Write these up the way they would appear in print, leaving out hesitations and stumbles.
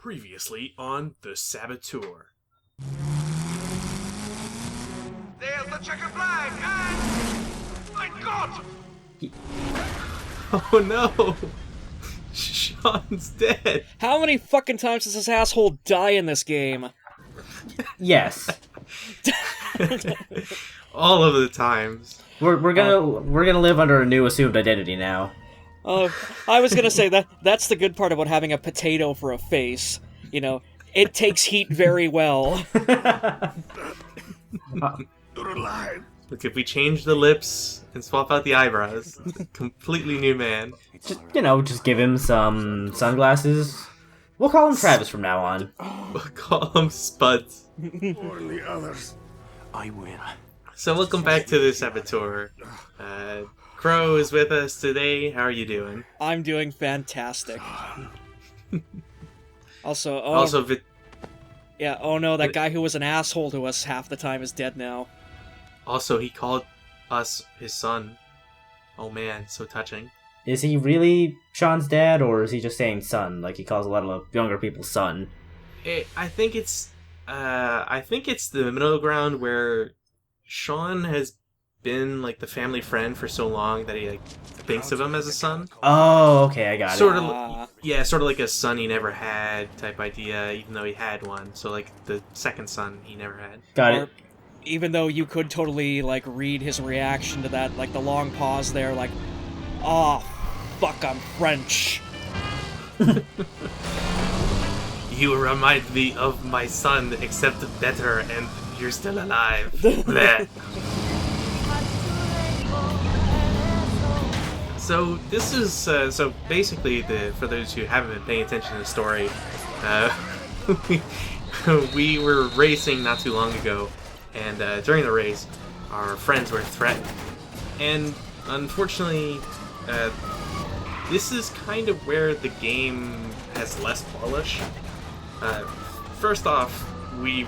Previously on The Saboteur. There's the checkered flag, and... My God! Oh no! Sean's dead! How many fucking times does this asshole die in this game? Yes. All of the times. We're gonna live under a new assumed identity now. I was gonna say that's the good part about having a potato for a face. You know, it takes heat very well. Look, if we change the lips and swap out the eyebrows, it's a completely new man. Just give him some sunglasses. We'll call him Travis from now on. We'll call him Spuds. For the others, I win. So welcome back to The Saboteur. Crow is with us today. How are you doing? I'm doing fantastic. Also, yeah, oh no, that guy who was an asshole to us half the time is dead now. Also, he called us his son. Oh man, so touching. Is he really Sean's dad, or is he just saying son? Like he calls a lot of younger people son. I think it's the middle ground where Sean has been like the family friend for so long that he like thinks of him as a son. Oh, okay, I got it. Sort of like a son he never had type idea, even though he had one. So like the second son he never had. Got it. Even though you could totally like read his reaction to that, like the long pause there, like, oh, fuck, I'm French. You remind me of my son, except better, and you're still alive. Bleh. So this is so basically for those who haven't been paying attention to the story, we were racing not too long ago, and during the race, our friends were threatened, and unfortunately, this is kind of where the game has less polish. First off, we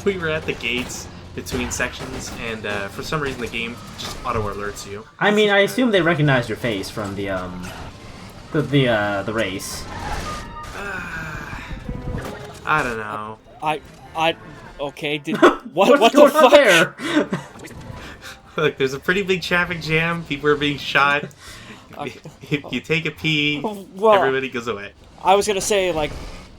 were at the gates between sections, and for some reason the game just auto alerts you. I mean, I assume they recognized your face from the race. I don't know. Okay, What's what the going on fuck? there? Look, there's a pretty big traffic jam. People are being shot. If you take a pee, Well, everybody goes away. I was gonna say, like,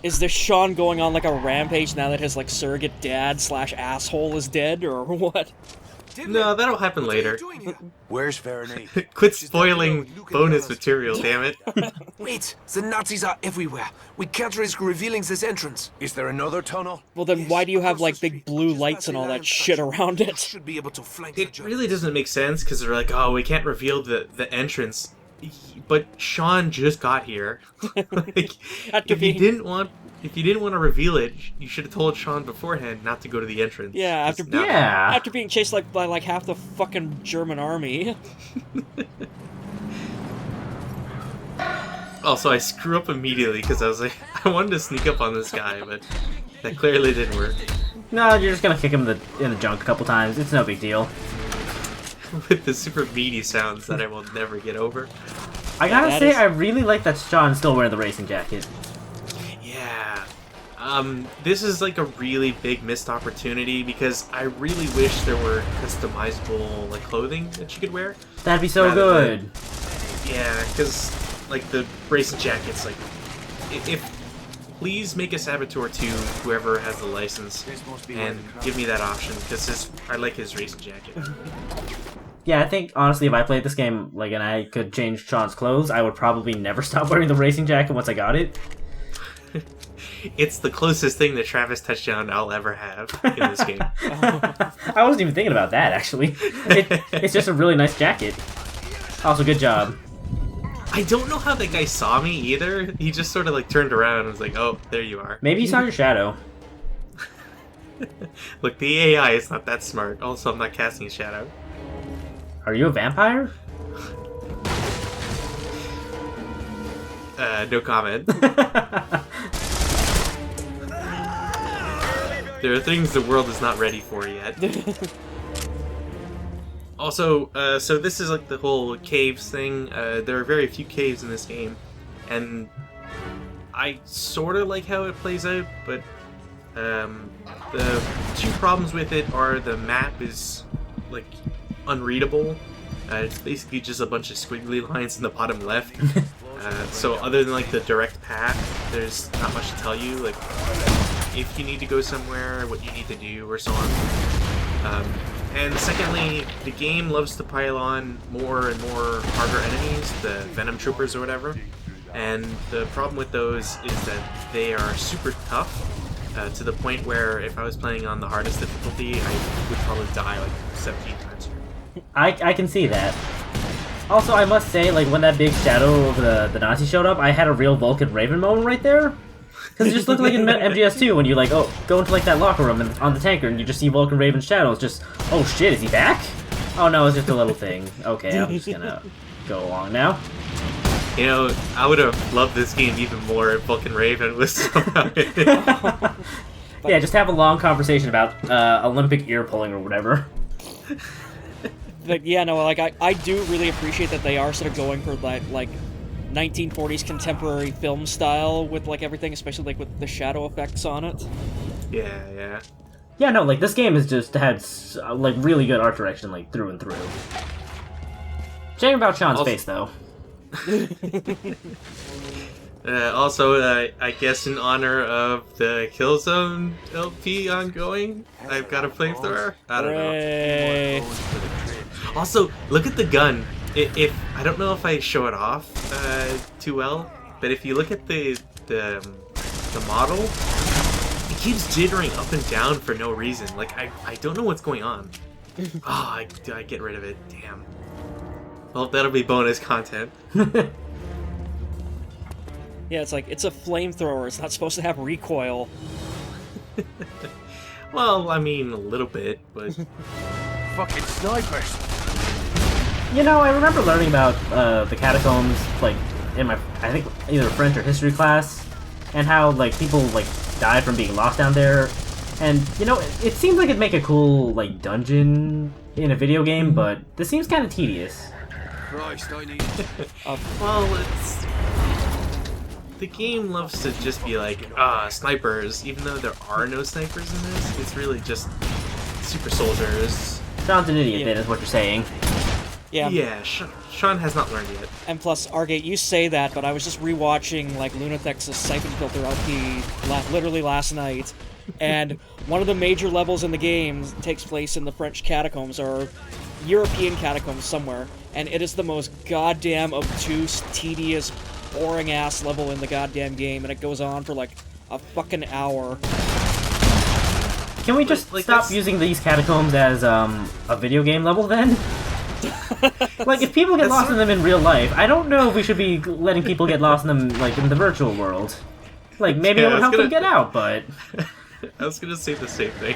is this Sean going on like a rampage now that his like surrogate dad / asshole is dead, or what? No, that'll happen later. Where's Veronique? Quit spoiling bonus material, damn it. Wait, the Nazis are everywhere. We can't risk revealing this entrance. Is there another tunnel? Well, then why do you have like big blue lights and all that shit around it? Should be able to flank It really doesn't make sense, because they're like, oh, we can't reveal the entrance. But Sean just got here. Like, if you didn't want to reveal it, you should have told Sean beforehand not to go to the entrance. Yeah, after being chased by like half the fucking German army. Also, I screw up immediately because I was like, I wanted to sneak up on this guy, but that clearly didn't work. No, you're just gonna kick him in the junk a couple times. It's no big deal. With the super meaty sounds that I will never get over. I gotta say, I really like that Sean's still wearing the racing jacket. Yeah. This is like a really big missed opportunity because I really wish there were customizable like clothing that you could wear. That'd be so good. Yeah, because like the racing jackets, like if please make a Saboteur 2, whoever has the license, and give me that option because I like his racing jacket. Yeah, I think, honestly, if I played this game, like, and I could change Sean's clothes, I would probably never stop wearing the racing jacket once I got it. It's the closest thing to Travis Touchdown I'll ever have in this game. I wasn't even thinking about that, actually. It's just a really nice jacket. Also, good job. I don't know how that guy saw me, either. He just sort of, like, turned around and was like, oh, there you are. Maybe he saw your shadow. Look, the AI is not that smart. Also, I'm not casting a shadow. Are you a vampire? No comment. There are things the world is not ready for yet. Also, so this is like the whole caves thing. There are very few caves in this game, and I sort of like how it plays out, but the two problems with it are the map is like unreadable. It's basically just a bunch of squiggly lines in the bottom left. So other than like the direct path, there's not much to tell you. Like if you need to go somewhere, what you need to do, or so on. And secondly, the game loves to pile on more and more harder enemies, the Venom Troopers or whatever. And the problem with those is that they are super tough, to the point where if I was playing on the hardest difficulty, I would probably die like 17 times. I can see that. Also, I must say, like, when that big shadow of the Nazi showed up, I had a real Vulcan Raven moment right there. Because it just looked like in MGS2 when you, like, oh, go into, like, that locker room and on the tanker and you just see Vulcan Raven's shadow. It's just, oh shit, is he back? Oh no, it's just a little thing. Okay, I'm just gonna go along now. You know, I would have loved this game even more if Vulcan Raven was somehow in it. Yeah, just have a long conversation about Olympic ear pulling or whatever. But yeah, no, like I do really appreciate that they are sort of going for that like 1940s contemporary film style with like everything, especially like with the shadow effects on it. Yeah. Yeah, no, like this game has just had like really good art direction, like through and through. Shame about Sean's face though. Also, I guess in honor of the Killzone LP ongoing, I've got a flamethrower. I don't know. Also, look at the gun. If I don't know if I show it off too well, but if you look at the model, it keeps jittering up and down for no reason. Like I don't know what's going on. I get rid of it. Damn. Well, that'll be bonus content. Yeah, it's like, it's a flamethrower, it's not supposed to have recoil. Well, I mean, a little bit, but... Fucking snipers. You know, I remember learning about the catacombs, like, in my, I think, either French or history class, and how, like, people, like, died from being lost down there. And, you know, it seems like it'd make a cool, like, dungeon in a video game, but this seems kind of tedious. Christ, I need... Well, it's... The game loves to just be like, snipers, even though there are no snipers in this. It's really just super soldiers. Sean's an idiot, then, is what you're saying. Yeah. Yeah, Sean has not learned yet. And plus, Argate, you say that, but I was just rewatching, like, Lunatex's Siphon Filter LP literally last night, and one of the major levels in the game takes place in the French catacombs, or European catacombs somewhere, and it is the most goddamn obtuse, tedious, boring-ass level in the goddamn game, and it goes on for, like, a fucking hour. Can we just stop using these catacombs as a video game level, then? Like, if people get lost in them in real life, I don't know if we should be letting people get lost in them, like, in the virtual world. Like, maybe it would help them get out, but... I was gonna say the same thing.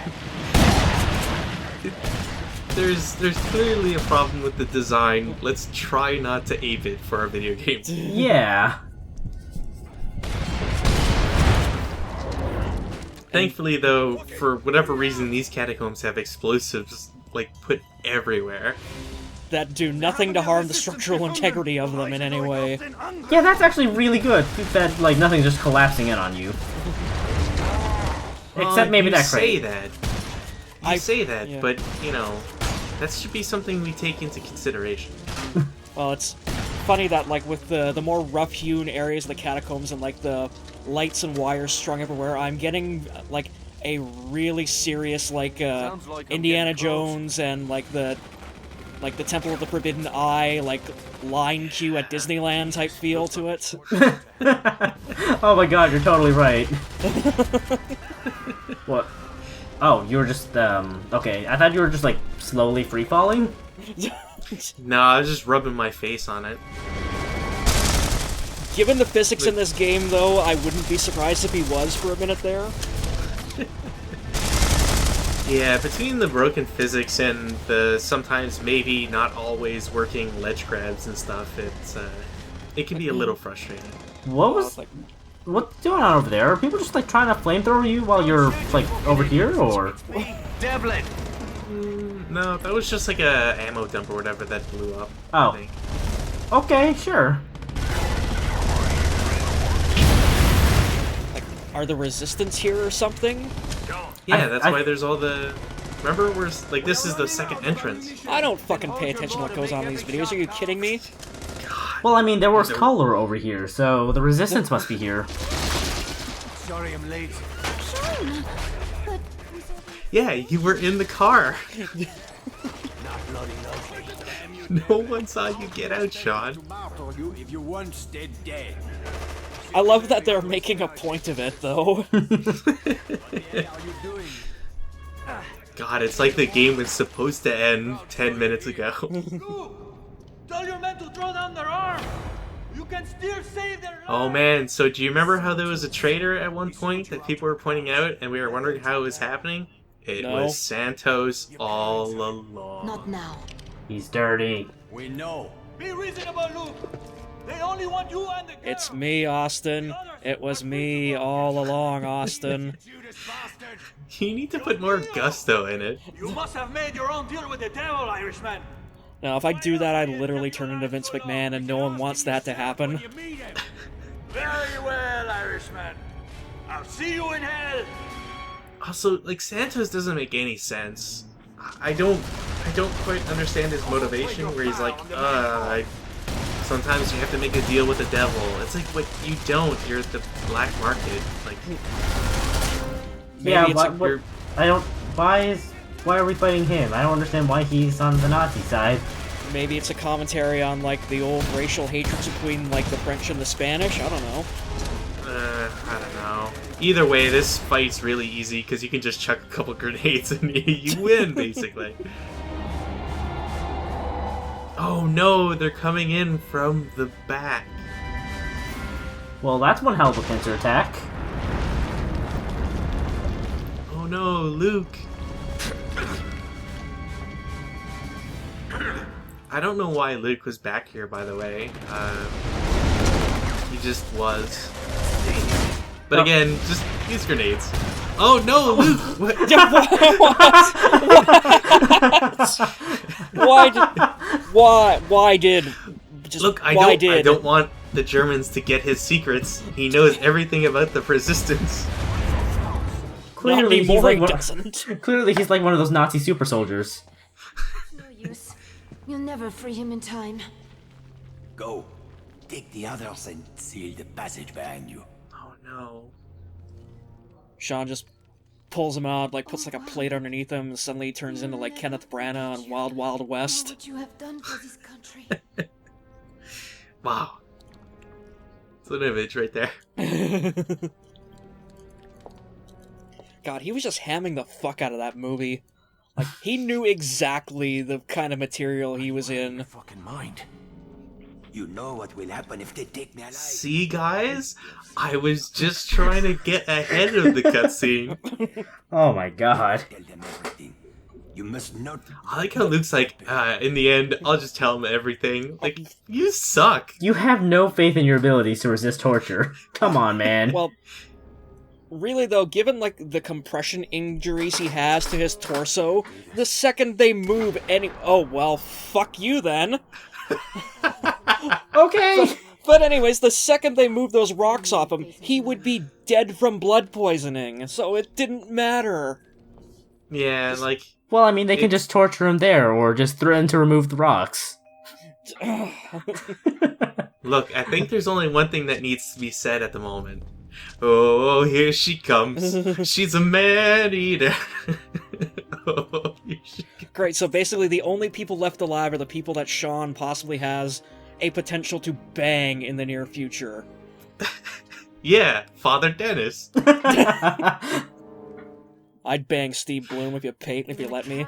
There's clearly a problem with the design. Let's try not to ape it for our video games. Yeah. Thankfully, though, for whatever reason, these catacombs have explosives, like, put everywhere. That do nothing to harm the structural integrity of them in any way. Yeah, that's actually really good. That, like, nothing's just collapsing in on you. Except maybe that crate. You say that, yeah. but, you know, that should be something we take into consideration. Well, it's funny that, like, with the more rough-hewn areas of the catacombs and, like, the lights and wires strung everywhere, I'm getting, like, a really serious, like Indiana Jones and, like, the Temple of the Forbidden Eye, like, line queue at Disneyland type feel to it. Oh my god, you're totally right. What? Oh, you were just, okay. I thought you were just, like, slowly free-falling? No, I was just rubbing my face on it. Given the physics in this game, though, I wouldn't be surprised if he was for a minute there. Yeah, between the broken physics and the sometimes maybe not always working ledge grabs and stuff, it can be a little frustrating. What's going on over there? Are people just, like, trying to flamethrower you while you're, like, over here, or...? Devlin! No, that was just like a ammo dump or whatever that blew up. Oh. I think. Okay, sure. are the Resistance here or something? Yeah, that's why there's all the... Remember, like, this is the second entrance. I don't fucking pay attention to what goes on in these videos. Are you kidding me? Well, I mean, there was color over here, so the Resistance must be here. Sorry I'm late. Yeah, you were in the car. No one saw you get out, Sean. I love that they're making a point of it, though. God, it's like the game was supposed to end 10 minutes ago. Tell your men to throw down their arms. You can still save their lives. Oh man, so do you remember how there was a traitor at one point that people were pointing out and we were wondering how it was happening? It was Santos all along. Not now. He's dirty. We know. Be reasonable, Luke. They only want you and the girl. It's me, Austin. It was me all along, Austin. Judas bastard. You need to put more gusto in it. You must have made your own deal with the devil, Irishman. Now, if I do that, I'd literally turn into Vince McMahon, and no one wants that to happen. You meet him. Very well, Irishman. I'll see you in hell. Also, like, Santos doesn't make any sense. I don't quite understand his motivation where he's like, sometimes you have to make a deal with the devil. It's like, but you don't. You're at the black market. Like, Yeah, why are we fighting him? I don't understand why he's on the Nazi side. Maybe it's a commentary on, like, the old racial hatreds between, like, the French and the Spanish? I don't know. I don't know. Either way, this fight's really easy because you can just chuck a couple grenades and you win, basically. Oh no, they're coming in from the back. Well, that's one hell of a counter attack. Oh no, Luke. I don't know why Luke was back here, by the way. He just was. But again, just use grenades. Oh no, Luke! What? Why did? Just Look, I don't want the Germans to get his secrets. He knows everything about the Resistance. Clearly, Clearly, he's like one of those Nazi super soldiers. No use. You'll never free him in time. Go. Take the others and seal the passage behind you. Oh no. Sean just pulls him out, like puts like a plate underneath him, and suddenly he turns into like Kenneth Branagh on Wild Wild West. What you have done for this country. Wow. It's an image right there. God, he was just hamming the fuck out of that movie. Like, he knew exactly the kind of material he was in. Fucking mind. You know what will happen if they take me alive. See, guys? I was just trying to get ahead of the cutscene. Oh my god. Tell them everything. You must not. I like how Luke's like, in the end, I'll just tell him everything. Like, you suck. You have no faith in your abilities to resist torture. Come on, man. Well, really though, given like the compression injuries he has to his torso, the second they move oh well, fuck you then. Okay. But anyways, the second they move those rocks off him, he would be dead from blood poisoning, so it didn't matter. Yeah, like... Well, I mean, they can just torture him there, or just threaten to remove the rocks. Look, I think there's only one thing that needs to be said at the moment. Oh, here she comes. She's a man-eater. Oh, Great, so basically the only people left alive are the people that Sean possibly has a potential to bang in the near future. Yeah, Father Dennis. I'd bang Steve Bloom if you let me.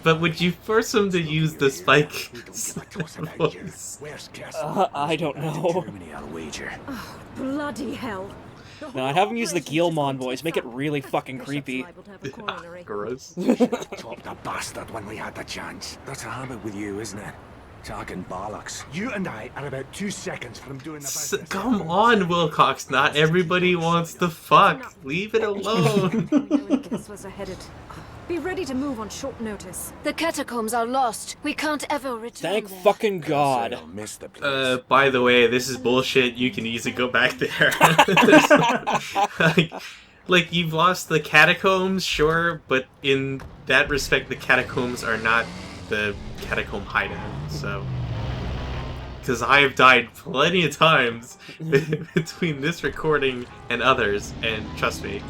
But would you force him to use the Spike voice? I don't know. Oh, bloody hell. No, I'd have him use the Guilmon voice, make it really fucking creepy. Gross. Chopped a bastard when we had the chance. That's a habit with you, isn't it? Talking bollocks. You and I are about 2 seconds from doing the business. Come on, Wilcox. Not everybody wants to fuck. Leave it alone. Be ready to move on short notice. The catacombs are lost. We can't ever return Thank there. fucking God. I'll miss the place. By the way, this is bullshit. You can easily go back there. like, you've lost the catacombs, sure, but in that respect, the catacombs are not the catacomb hideout, so... Because I have died plenty of times between this recording and others, and trust me,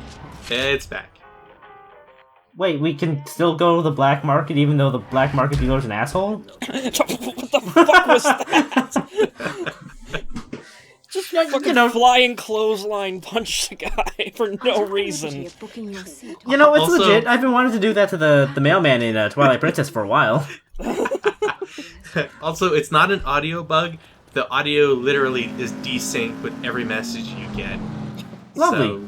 it's back. Wait, we can still go to the black market even though the black market dealer's an asshole? What the fuck was that? Just fucking flying clothesline punch the guy for no reason. You know, it's Also- legit. I've been wanting to do that to the mailman in Twilight Princess for a while. Also, it's not an audio bug. The audio literally is desynced with every message you get. Lovely. So,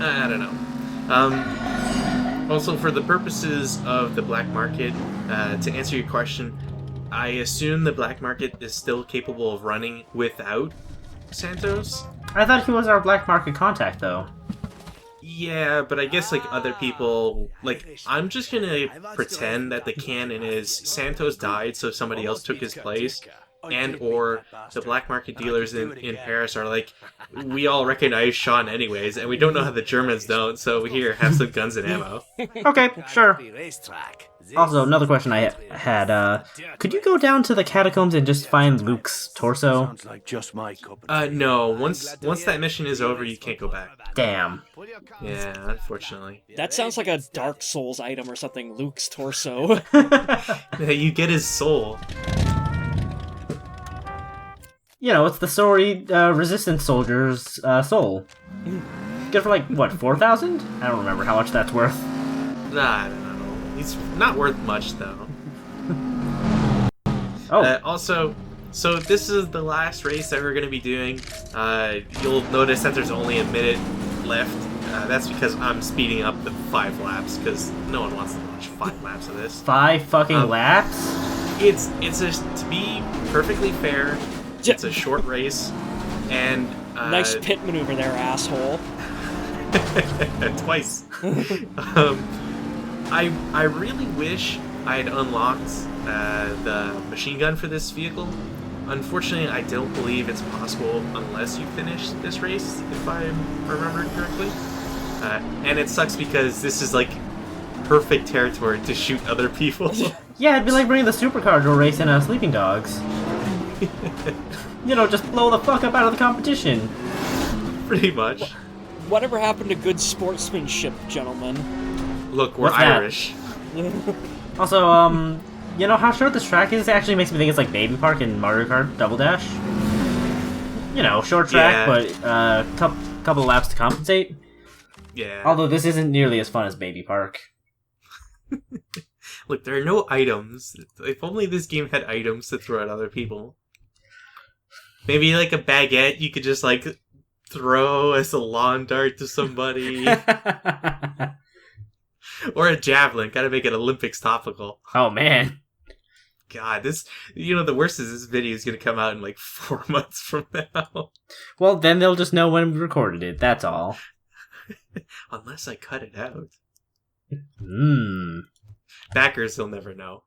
I don't know. Also, for the purposes of the black market, to answer your question, I assume the black market is still capable of running without Santos. I thought he was our black market contact, though. Yeah, but I guess like other people, like I'm just gonna pretend that the canon is Santos died, so somebody else took his place, and or the black market dealers in Paris are like, we all recognize Sean anyways, and we don't know how the Germans don't, so here, have some guns and ammo. Okay, sure. Also, another question I had, could you go down to the catacombs and just find Luke's torso? Sounds like just my cup of No, once that mission is over, you can't go back. Damn. Yeah, unfortunately. That sounds like a Dark Souls item or something, Luke's torso. You get his soul. You know, it's the sorry resistance soldier's soul. Good for like, what, 4,000? I don't remember how much that's worth. I don't know. He's not worth much, though. Oh, Also, so this is the last race that we're going to be doing. You'll notice that there's only a minute left. That's because I'm speeding up the 5 laps, because no one wants to watch 5 laps of this. 5 fucking laps? It's just, to be perfectly fair, it's a short race, and... Nice pit maneuver there, asshole. Twice. I really wish I had unlocked the machine gun for this vehicle. Unfortunately, I don't believe it's possible unless you finish this race, if I remember correctly. And it sucks because this is like perfect territory to shoot other people. Yeah, it'd be like bringing the supercar to a race in Sleeping Dogs. You know, just blow the fuck up out of the competition. Pretty much. Whatever happened to good sportsmanship, gentlemen? Look, we're What's that? Irish. Also, you know how short this track is? It actually makes me think it's like Baby Park in Mario Kart Double Dash. You know, short track, Yeah. but couple of laps to compensate. Yeah. Although this isn't nearly as fun as Baby Park. Look, there are no items. If only this game had items to throw at other people. Maybe like a baguette you could just like throw as a lawn dart to somebody. Or a javelin. Gotta make it Olympics topical. Oh man. God, this... You know, the worst is this video is gonna come out in like 4 months from now. Well, then they'll just know when we recorded it, that's all. Unless I cut it out. Hmm. Backers, they'll never know.